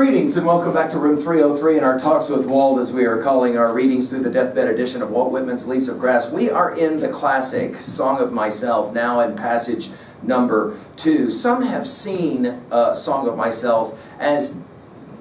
Greetings and welcome back to room 303 in our Talks with Walt, as we are calling our readings through the deathbed edition of Walt Whitman's Leaves of Grass. We are in the classic Song of Myself, now in passage number 2. Some have seen Song of Myself as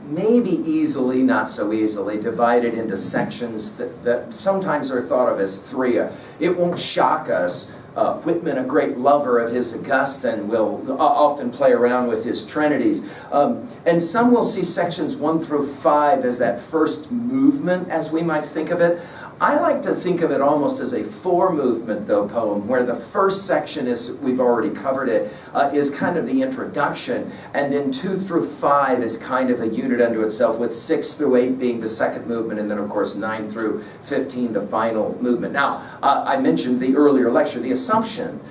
maybe easily, not so easily, divided into sections that sometimes are thought of as 3. It won't shock us. Whitman, a great lover of his Augustine, will often play around with his trinities. And some will see sections 1 through 5 as that first movement, as we might think of it. I like to think of it almost as a 4-movement, though, poem, where the first section is, we've already covered it, is kind of the introduction, and then 2 through 5 is kind of a unit unto itself, with 6 through 8 being the second movement, and then, of course, 9 through 15, the final movement. Now, I mentioned the earlier lecture, the assumption,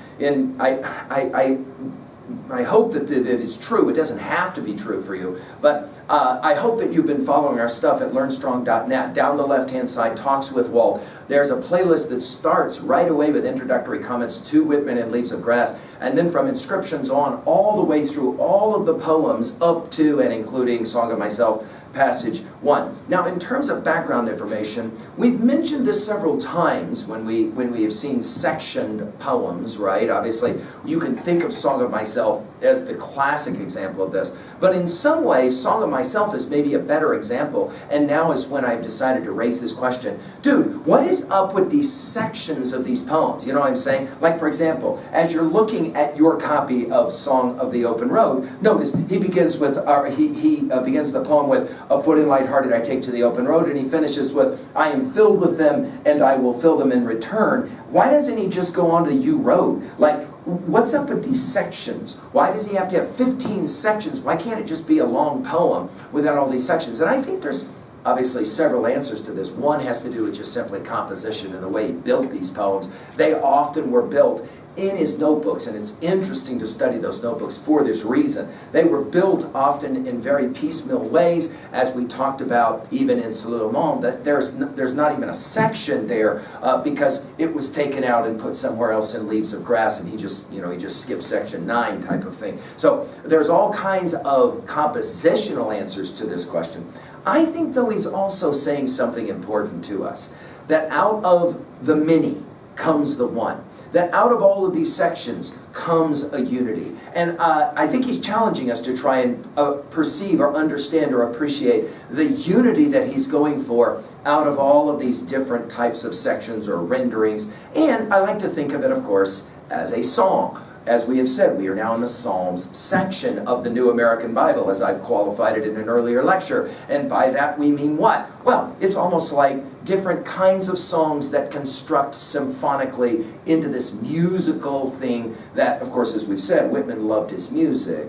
I hope that it is true. It doesn't have to be true for you, but I hope that you've been following our stuff at learnstrong.net. Down the left-hand side, Talks with Walt. There's a playlist that starts right away with introductory comments to Whitman and Leaves of Grass, and then from inscriptions on all the way through all of the poems up to and including Song of Myself, passage 1. Now, in terms of background information, we've mentioned this several times when we have seen sectioned poems, right? Obviously, you can think of Song of Myself as the classic example of this, but in some ways, Song of Myself is maybe a better example, and now is when I've decided to raise this question. Dude, what is up with these sections of these poems? You know what I'm saying? Like, for example, as you're looking at your copy of Song of the Open Road, notice he begins with, begins the poem with, "A foot and lighthearted I take to the open road," and he finishes with, "I am filled with them, and I will fill them in return." Why doesn't he just go on to "You Road"? Like, what's up with these sections? Why does he have to have 15 sections? Why can't it just be a long poem without all these sections? And I think there's obviously several answers to this. One has to do with just simply composition and the way he built these poems. They often were built in his notebooks, and it's interesting to study those notebooks for this reason. They were built often in very piecemeal ways, as we talked about even in Salut, that there's not even a section there because it was taken out and put somewhere else in Leaves of Grass, and he just skipped section 9 type of thing. So there's all kinds of compositional answers to this question. I think, though, he's also saying something important to us, that out of the many comes the one. That out of all of these sections comes a unity. And I think he's challenging us to try and perceive or understand or appreciate the unity that he's going for out of all of these different types of sections or renderings. And I like to think of it, of course, as a song. As we have said, we are now in the Psalms section of the New American Bible, as I've qualified it in an earlier lecture. And by that we mean what? Well, it's almost like different kinds of songs that construct symphonically into this musical thing that, of course, as we've said, Whitman loved his music.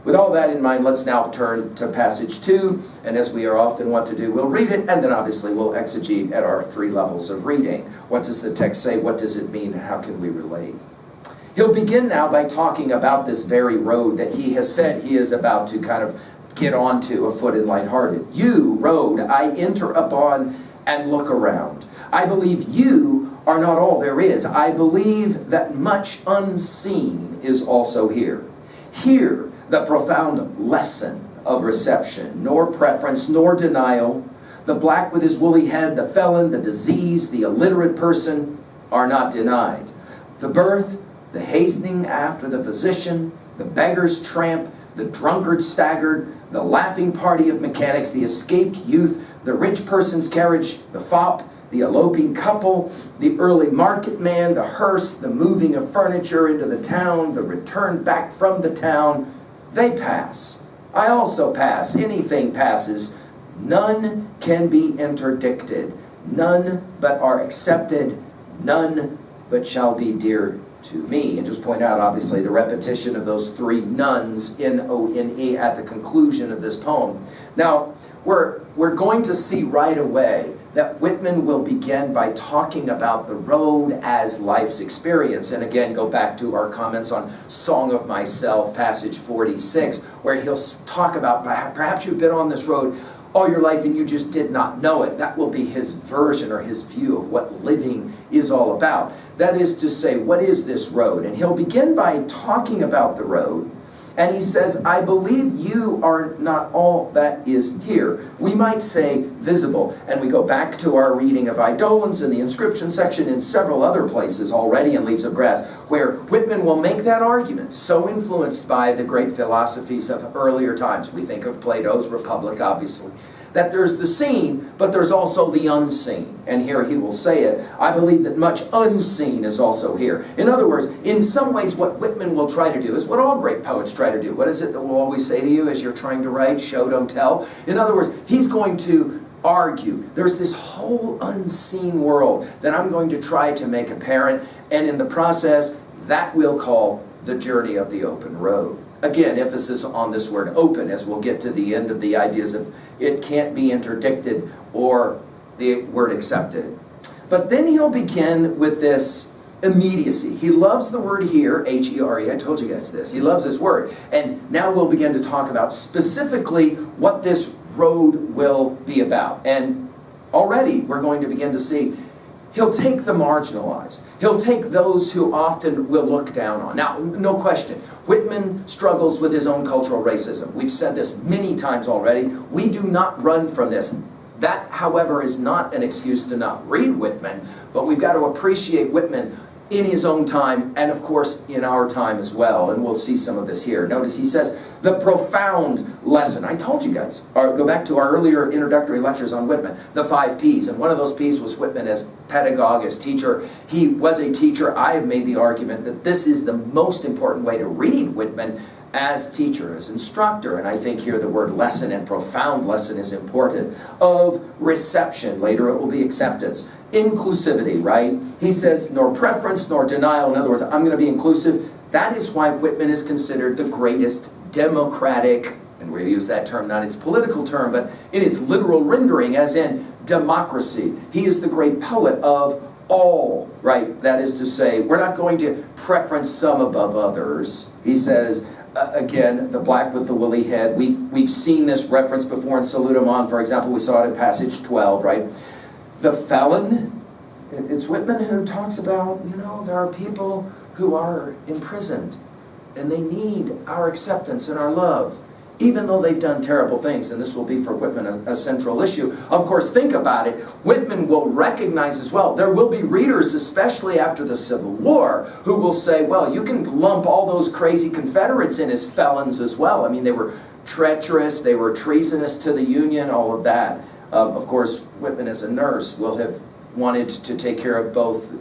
With all that in mind, let's now turn to passage 2, and as we are often wont to do, we'll read it, and then obviously we'll exegete at our 3 levels of reading. What does the text say? What does it mean? How can we relate? He'll begin now by talking about this very road that he has said he is about to kind of get onto, afoot and lighthearted. "You, road, I enter upon and look around. I believe you are not all there is. I believe that much unseen is also here. Here, the profound lesson of reception, nor preference, nor denial. The black with his woolly head, the felon, the diseased, the illiterate person are not denied. The birth, the hastening after the physician, the beggar's tramp, the drunkard staggered, the laughing party of mechanics, the escaped youth, the rich person's carriage, the fop, the eloping couple, the early market man, the hearse, the moving of furniture into the town, the return back from the town, they pass. I also pass. Anything passes. None can be interdicted. None but are accepted. None but shall be dear to me." And just point out, obviously, the repetition of those 3 nones, N-O-N-E, at the conclusion of this poem. Now, we're going to see right away that Whitman will begin by talking about the road as life's experience. And again, go back to our comments on Song of Myself, passage 46, where he'll talk about perhaps you've been on this road all your life and you just did not know it. That will be his version or his view of what living is all about. That is to say, what is this road? And he'll begin by talking about the road. And he says, I believe you are not all that that is here. We might say visible, and we go back to our reading of Eidolons in the inscription section in several other places already in Leaves of Grass, where Whitman will make that argument, so influenced by the great philosophies of earlier times. We think of Plato's Republic, obviously. That there's the seen, but there's also the unseen. And here he will say it. I believe that much unseen is also here. In other words, in some ways what Whitman will try to do is what all great poets try to do. What is it that we'll always say to you as you're trying to write? Show, don't tell. In other words, he's going to argue. There's this whole unseen world that I'm going to try to make apparent. And in the process, that we'll call the journey of the open road. Again, emphasis on this word open as we'll get to the end of the ideas of it can't be interdicted or the word accepted. But then he'll begin with this immediacy. He loves the word here, H-E-R-E. I told you guys this. He loves this word. And now we'll begin to talk about specifically what this road will be about. And already we're going to begin to see he'll take the marginalized. He'll take those who often will look down on. Now, no question, Whitman struggles with his own cultural racism. We've said this many times already. We do not run from this. That, however, is not an excuse to not read Whitman, but we've got to appreciate Whitman in his own time, and of course in our time as well, and we'll see some of this here. Notice he says, the profound lesson. I told you guys, go back to our earlier introductory lectures on Whitman, the 5 Ps, and one of those Ps was Whitman as pedagogue, as teacher. He was a teacher. I have made the argument that this is the most important way to read Whitman as teacher, as instructor, and I think here the word lesson and profound lesson is important, of reception. Later it will be acceptance. Inclusivity, right? He says, nor preference nor denial. In other words, I'm going to be inclusive. That is why Whitman is considered the greatest democratic, and we use that term not its political term, but in its literal rendering, as in democracy. He is the great poet of all, right? That is to say, we're not going to preference some above others. He says, again, the black with the woolly head. We've seen this reference before in Salutamonte, for example. We saw it in passage 12, right? The felon, it's Whitman who talks about, there are people who are imprisoned and they need our acceptance and our love, even though they've done terrible things. And this will be for Whitman a central issue. Of course, think about it. Whitman will recognize as well, there will be readers, especially after the Civil War, who will say, well, you can lump all those crazy Confederates in as felons as well. I mean, they were treacherous, they were treasonous to the Union, all of that. Of course, Whitman as a nurse will have wanted to take care of both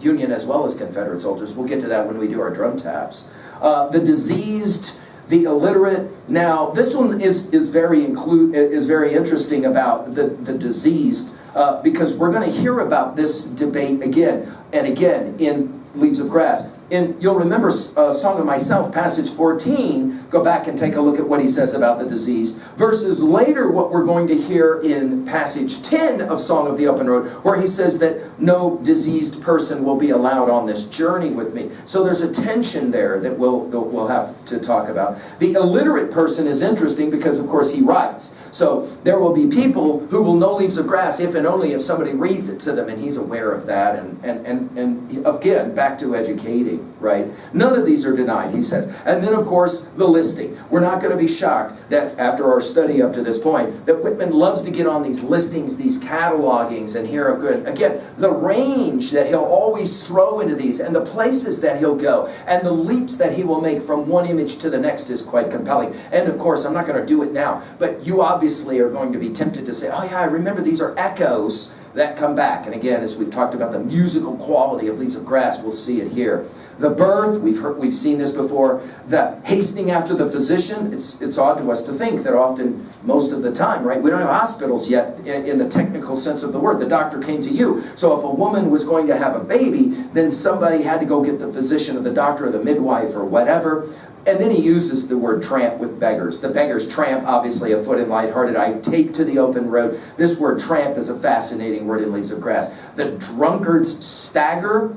Union as well as Confederate soldiers. We'll get to that when we do our drum taps. The diseased, the illiterate. Now, this one is very interesting about the diseased, because we're going to hear about this debate again and again in Leaves of Grass. You'll remember Song of Myself, passage 14. Go back and take a look at what he says about the diseased. Versus later, what we're going to hear in passage 10 of Song of the Open Road, where he says that no diseased person will be allowed on this journey with me. So there's a tension there that we'll have to talk about. The illiterate person is interesting because, of course, he writes. So there will be people who will know Leaves of Grass if and only if somebody reads it to them, and he's aware of that. And again, back to educating, right? None of these are denied, he says. And then, of course, the listing. We're not going to be shocked that after our study up to this point, that Whitman loves to get on these listings, these catalogings, and here are good. Again, the range that he'll always throw into these, and the places that he'll go, and the leaps that he will make from one image to the next is quite compelling. And of course, I'm not going to do it now, but you obviously are going to be tempted to say, oh yeah, I remember these are echoes that come back. And again, as we've talked about the musical quality of Leaves of Grass, we'll see it here. The birth, we've seen this before. The hastening after the physician, it's odd to us to think that often, most of the time, right? We don't have hospitals yet in the technical sense of the word. The doctor came to you. So if a woman was going to have a baby, then somebody had to go get the physician or the doctor or the midwife or whatever. And then he uses the word tramp with beggars. The beggars tramp, obviously afoot and lighthearted. I take to the open road. This word tramp is a fascinating word in Leaves of Grass. The drunkards stagger,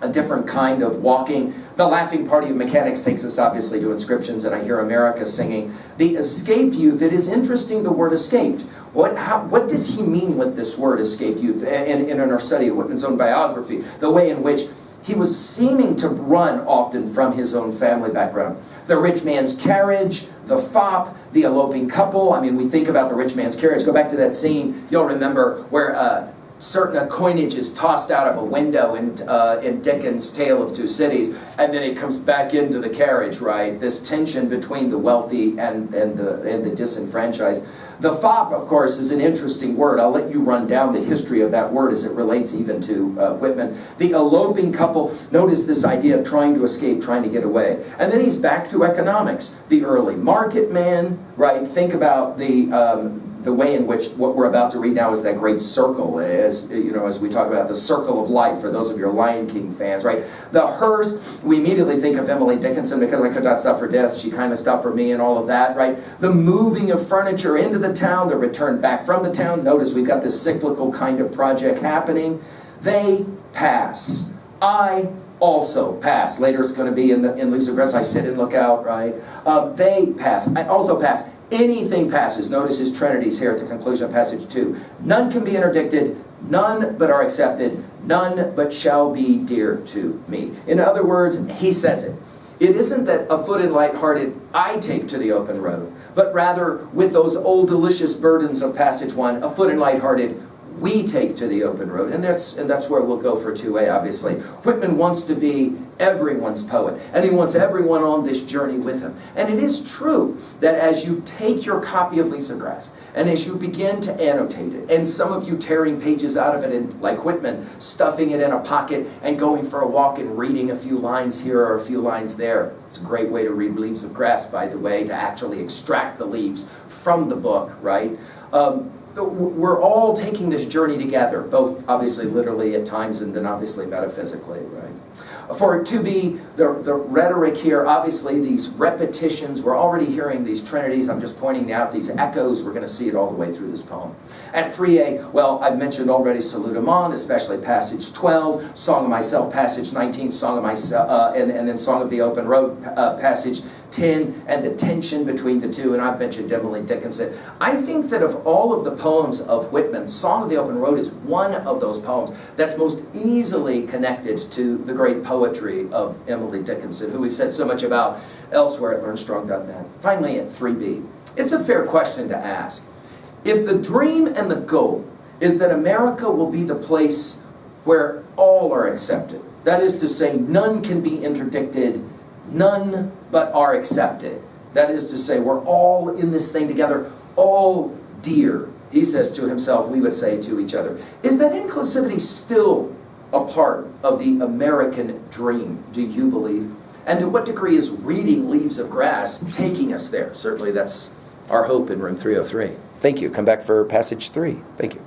a different kind of walking. The laughing party of mechanics takes us obviously to inscriptions, and I hear America singing. The escaped youth, it is interesting, the word escaped. What does he mean with this word escaped youth? In our study of Whitman's own biography, the way in which he was seeming to run often from his own family background. The rich man's carriage, the fop, the eloping couple. I mean, we think about the rich man's carriage. Go back to that scene, you'll remember, where certain coinage is tossed out of a window in Dickens' Tale of Two Cities, and then it comes back into the carriage, right? This tension between the wealthy and the disenfranchised. The fop, of course, is an interesting word. I'll let you run down the history of that word as it relates even to Whitman. The eloping couple, notice this idea of trying to escape, trying to get away. And then he's back to economics. The early market man, right? Think about the way in which what we're about to read now is that great circle, as you know, as we talk about the circle of life, for those of your Lion King fans, right? The hearse, we immediately think of Emily Dickinson, because I could not stop for death, she kind of stopped for me, and all of that, right? The moving of furniture into the town, the return back from the town. Notice we've got this cyclical kind of project happening. They pass. I also pass. Later it's going to be in Leaves of Grass, I sit and look out, right? They pass. I also pass. Anything passes. Notice his trinities here at the conclusion of passage 2. None can be interdicted, none but are accepted, none but shall be dear to me. In other words, he says it. It isn't that a foot and light-hearted I take to the open road, but rather with those old delicious burdens of passage 1, a foot and light-hearted we take to the open road. And that's where we'll go for 2A, obviously. Whitman wants to be everyone's poet, and he wants everyone on this journey with him. And it is true that as you take your copy of Leaves of Grass, and as you begin to annotate it, and some of you tearing pages out of it, and like Whitman, stuffing it in a pocket and going for a walk and reading a few lines here or a few lines there. It's a great way to read Leaves of Grass, by the way, to actually extract the leaves from the book, right? We're all taking this journey together, both obviously literally at times and then obviously metaphysically, right? For 2B, the rhetoric here, obviously these repetitions, we're already hearing these trinities, I'm just pointing out these echoes, we're going to see it all the way through this poem. At 3A, well, I've mentioned already Salute Amon, especially passage 12, Song of Myself, passage 19, Song of Myself, and then Song of the Open Road, passage 10, and the tension between the two, and I've mentioned Emily Dickinson. I think that of all of the poems of Whitman, Song of the Open Road is one of those poems that's most easily connected to the great poetry of Emily Dickinson, who we've said so much about elsewhere at LearnStrong.net. Finally, at 3B, it's a fair question to ask. If the dream and the goal is that America will be the place where all are accepted, that is to say, none can be interdicted, none but are accepted. That is to say, we're all in this thing together, all dear, he says to himself, we would say to each other. Is that inclusivity still a part of the American dream, do you believe? And to what degree is reading Leaves of Grass taking us there? Certainly that's our hope in room 303. Thank you. Come back for passage 3. Thank you.